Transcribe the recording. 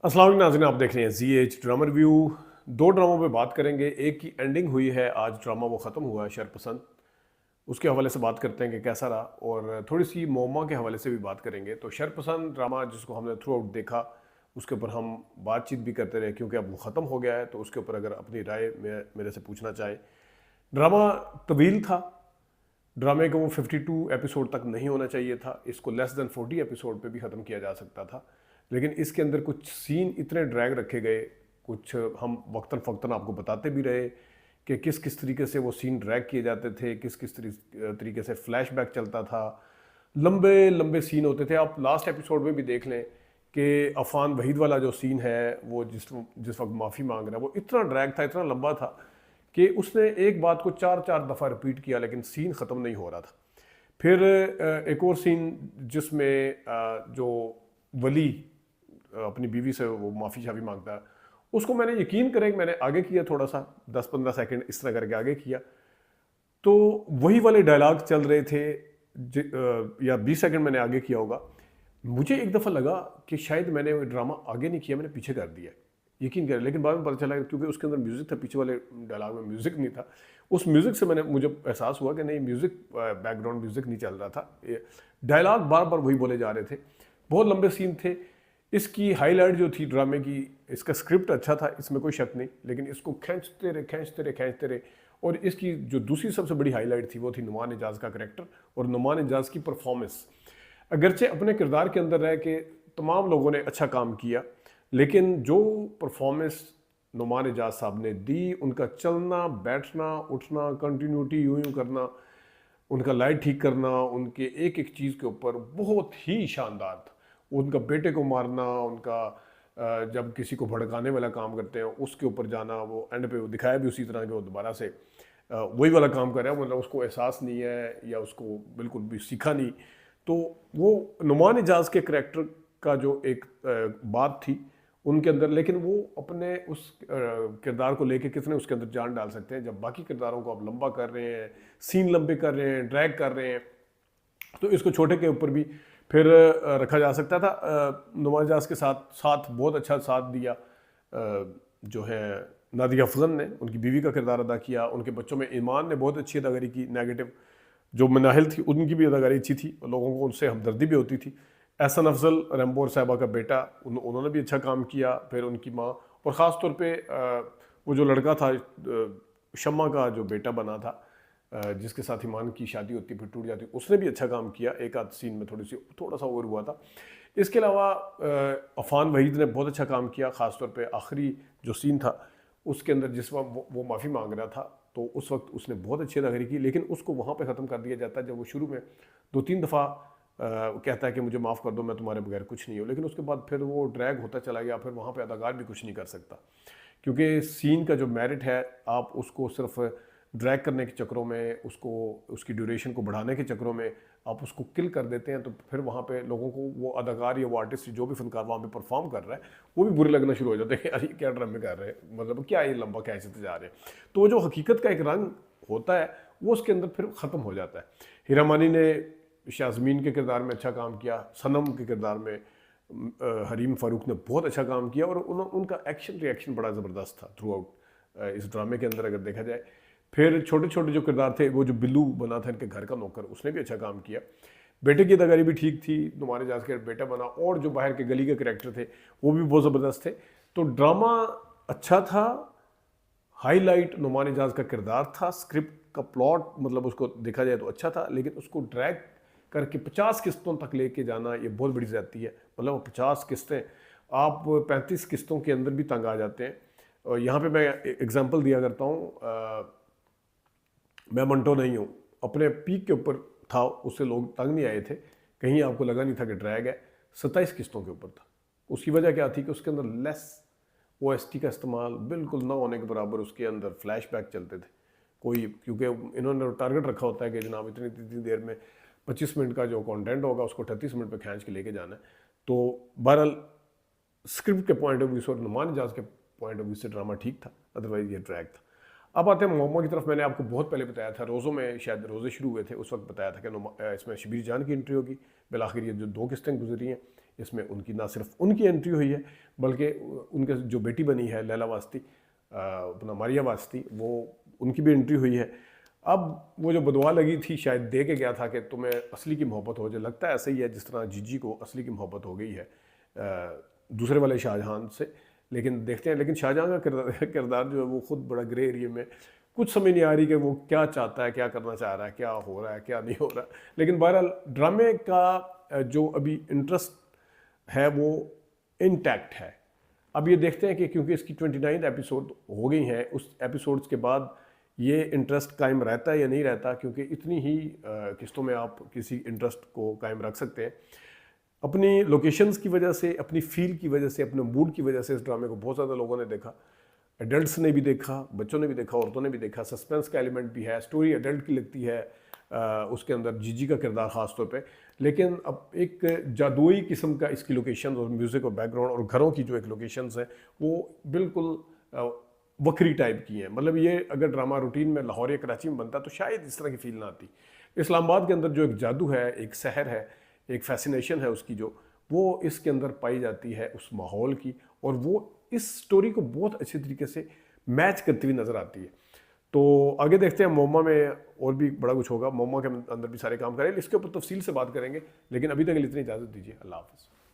अस्सलाम वालेकुम नाज़रीन, आप देख रहे हैं ZH ड्रामा रिव्यू। दो ड्रामों पे बात करेंगे। एक की एंडिंग हुई है, आज ड्रामा वो ख़त्म हुआ है शरपसंद, उसके हवाले से बात करते हैं कि कैसा रहा, और थोड़ी सी मोमा के हवाले से भी बात करेंगे। तो शरपसंद ड्रामा जिसको हमने थ्रू आउट देखा, उसके ऊपर हम बातचीत भी करते रहे क्योंकि अब वो ख़त्म हो गया है। तो उसके ऊपर अगर अपनी राय मेरे से पूछना चाहें, ड्रामा तवील था। ड्रामे को वो 52 एपिसोड तक नहीं होना चाहिए था, इसको लेस देन 40 एपिसोड पे भी ख़त्म किया जा सकता था। लेकिन इसके अंदर कुछ सीन इतने ड्रैग रखे गए, कुछ हम वक्तन फ़क्तन आपको बताते भी रहे कि किस किस तरीके से वो सीन ड्रैग किए जाते थे, किस किस तरीके से फ्लैशबैक चलता था, लंबे लंबे सीन होते थे। आप लास्ट एपिसोड में भी देख लें कि अफान वहीद वाला जो सीन है, वो जिस जिस वक्त माफ़ी मांग रहा है, वो इतना ड्रैग था, इतना लंबा था कि उसने एक बात को चार चार दफ़ा रिपीट किया, लेकिन सीन ख़त्म नहीं हो रहा था। फिर एक और सीन जिसमें जो वली अपनी बीवी से वो माफ़ी शाफ़ी मांगता है, उसको मैंने यकीन करें कि मैंने आगे किया, थोड़ा सा 10-15 सेकंड इस तरह करके आगे किया, तो वही वाले डायलॉग चल रहे थे। या 20 सेकंड मैंने आगे किया होगा। मुझे एक दफ़ा लगा कि शायद मैंने वो ड्रामा आगे नहीं किया, मैंने पीछे कर दिया, यकीन करें। लेकिन बाद में पता चला क्योंकि उसके अंदर म्यूज़िक था, पीछे वाले डायलॉग में म्यूज़िक नहीं था। उस म्यूज़िक से मुझे एहसास हुआ कि नहीं, म्यूज़िक बैकग्राउंड म्यूज़िक नहीं चल रहा था, डायलॉग बार बार वही बोले जा रहे थे, बहुत लंबे सीन थे। इसकी हाईलाइट जो थी ड्रामे की, इसका स्क्रिप्ट अच्छा था, इसमें कोई शक नहीं, लेकिन इसको खींचते रहे खींचते रहे खींचते रहे। और इसकी जो दूसरी सबसे बड़ी हाईलाइट थी, वो थी नुमान एजाज का करैक्टर और नुमान एजाज की परफॉर्मेंस। अगरचे अपने किरदार के अंदर रह के तमाम लोगों ने अच्छा काम किया, लेकिन जो परफॉर्मेंस नुमान एजाज साहब ने दी, उनका चलना बैठना उठना, कंटिन्यूटी यूं यूं करना, उनका लाइट ठीक करना, उनके एक एक चीज़ के ऊपर बहुत ही शानदार था। उनका बेटे को मारना, उनका जब किसी को भड़काने वाला काम करते हैं उसके ऊपर जाना, वो एंड पे वो दिखाया भी उसी तरह के वो दोबारा से वही वाला काम कर रहा है, मतलब उसको एहसास नहीं है या उसको बिल्कुल भी सीखा नहीं। तो वो नुमान एजाज के करैक्टर का जो एक बात थी उनके अंदर, लेकिन वो अपने उस किरदार को लेके कितने उसके अंदर जान डाल सकते हैं जब बाकी किरदारों को आप लंबा कर रहे हैं, सीन लंबे कर रहे हैं, ड्रैग कर रहे हैं। तो इसको छोटे के ऊपर भी फिर रखा जा सकता था। नुमान एजाज के साथ साथ बहुत अच्छा साथ दिया जो है नादिया अफजल ने, उनकी बीवी का किरदार अदा किया। उनके बच्चों में ईमान ने बहुत अच्छी अदाकारी की, नेगेटिव जो मनाहिल थी उनकी भी अदाकारी अच्छी थी, लोगों को उनसे हमदर्दी भी होती थी। एहसन अफजल रैम्बोर साहबा का बेटा, उन्होंने भी अच्छा काम किया। फिर उनकी माँ, और ख़ास तौर पे वो जो लड़का था शम्मा का जो बेटा बना था, जिसके साथ ईमान की शादी होती फिर टूट जाती, उसने भी अच्छा काम किया। एक आध सीन में थोड़ा सा ओवर हुआ था। इसके अलावा अफान वहीद ने बहुत अच्छा काम किया, ख़ासतौर पे आखिरी जो सीन था उसके अंदर जिस वक्त वो माफ़ी मांग रहा था, तो उस वक्त उसने बहुत अच्छी अदाकारी की। लेकिन उसको वहाँ पे ख़त्म कर दिया जाता है जब वो शुरू में 2-3 दफ़ा कहता है कि मुझे माफ़ कर दो, मैं तुम्हारे बगैर कुछ नहीं हूँ। लेकिन उसके बाद फिर वो ड्रैग होता चला गया, फिर वहाँ पे अदाकार भी कुछ नहीं कर सकता, क्योंकि सीन का जो मेरिट है, आप उसको सिर्फ ड्रैग करने के चक्करों में, उसको उसकी ड्यूरेशन को बढ़ाने के चक्करों में आप उसको किल कर देते हैं। तो फिर वहाँ पे लोगों को वो अदाकार या वो आर्टिस्ट जो भी फनकार वहाँ पे परफॉर्म कर रहा है, वो भी बुरे लगना शुरू हो जाते हैं कि अरे क्या ड्रामे कर रहे हैं, मतलब क्या ये लंबा खींचते जा रहे हैं। तो वो जो हकीकत का एक रंग होता है वो उसके अंदर फिर ख़त्म हो जाता है। हीरा मानी ने शाज़मीन के किरदार में अच्छा काम किया, सनम के किरदार में हरीम फारूक ने बहुत अच्छा काम किया, और उनका एक्शन रिएक्शन बड़ा ज़बरदस्त था थ्रू आउट इस ड्रामे के अंदर अगर देखा जाए। फिर छोटे छोटे जो किरदार थे, वो जो बिल्लू बना था इनके घर का नौकर, उसने भी अच्छा काम किया। बेटे की अदाकारी भी ठीक थी, नुमान एजाज के बेटा बना, और जो बाहर के गली के करैक्टर थे वो भी बहुत ज़बरदस्त थे। तो ड्रामा अच्छा था, हाईलाइट नुमान एजाज का किरदार था, स्क्रिप्ट का प्लॉट मतलब उसको देखा जाए तो अच्छा था, लेकिन उसको ड्रैग करके 50 किस्तों तक लेके जाना ये बहुत बड़ी ज़्यादती है। मतलब 50 किस्तें, आप 35 किस्तों के अंदर भी तंग आ जाते हैं। और यहाँ पे मैं एग्जांपल दिया करता हूँ, मैं मंटो नहीं हूँ, अपने पीक के ऊपर था, उससे लोग तंग नहीं आए थे, कहीं आपको लगा नहीं था कि ड्रैग है। 27 किस्तों के ऊपर था। उसकी वजह क्या थी कि उसके अंदर लेस OST का इस्तेमाल बिल्कुल ना होने के बराबर, उसके अंदर फ्लैशबैक चलते थे कोई, क्योंकि इन्होंने टारगेट रखा होता है कि जनाब इतनी इतनी देर में 25 मिनट का जो कंटेंट होगा उसको 38 मिनट पे खींच के लेके जाना है। तो बहरहाल स्क्रिप्ट के पॉइंट ऑफ व्यू से और नुमान एजाज के पॉइंट ऑफ व्यू से ड्रामा ठीक था, अदरवाइज ये ड्रैग था। अब आते हैं मोहम्मद की तरफ। मैंने आपको बहुत पहले बताया था, रोज़ों में शायद रोज़े शुरू हुए थे, उस वक्त बताया था कि इसमें शबीर जान की एंट्री होगी। बिलाखिर ये जो 2 किस्तें गुजरी हैं, इसमें उनकी ना सिर्फ उनकी एंट्री हुई है बल्कि उनके जो बेटी बनी है लैला वास्ती, अपना मारिया वास्ती, वो उनकी भी एंट्री हुई है। अब वो जो बदवा लगी थी शायद दे के गया था कि तुम्हें असली की मोहब्बत हो जाए, लगता है ऐसा ही है जिस तरह जीजी को असली की मोहब्बत हो गई है दूसरे वाले शाहजहां से। लेकिन देखते हैं, लेकिन शाहजहां का किरदार जो है वो खुद बड़ा ग्रे एरिया में, कुछ समझ नहीं आ रही कि वो क्या चाहता है, क्या करना चाह रहा है, क्या हो रहा है, क्या नहीं हो रहा। लेकिन बहरहाल ड्रामे का जो अभी इंटरेस्ट है वो इंटैक्ट है। अब ये देखते हैं कि क्योंकि इसकी 29 एपिसोड हो गई हैं, उस एपिसोड्स के बाद ये इंटरेस्ट कायम रहता है या नहीं रहता, क्योंकि इतनी ही किस्तों में आप किसी इंटरेस्ट को कायम रख सकते हैं। अपनी लोकेशंस की वजह से, अपनी फील की वजह से, अपने मूड की वजह से इस ड्रामे को बहुत ज़्यादा लोगों ने देखा। एडल्ट्स ने भी देखा, बच्चों ने भी देखा, औरतों ने भी देखा। सस्पेंस का एलिमेंट भी है, स्टोरी एडल्ट की लगती है उसके अंदर जीजी का किरदार ख़ास तौर पे। लेकिन अब एक जादुई किस्म का इसकी लोकेशन और म्यूज़िक और बैकग्राउंड और घरों की जो एक लोकेशंस हैं वो बिल्कुल वक्री टाइप की हैं। मतलब ये अगर ड्रामा रूटीन में लाहौर या कराची में बनता तो शायद इस तरह की फील ना आती। इस्लामाबाद के अंदर जो एक जादू है, एक सहर है, एक फैसिनेशन है उसकी, जो वो इसके अंदर पाई जाती है उस माहौल की, और वो इस स्टोरी को बहुत अच्छे तरीके से मैच करती हुई नज़र आती है। तो आगे देखते हैं मोमा में और भी बड़ा कुछ होगा, मोमा के अंदर भी सारे काम करें, इसके ऊपर तफसील से बात करेंगे। लेकिन अभी तक के लिए इतनी इजाज़त दीजिए, अल्लाह हाफ़िज़।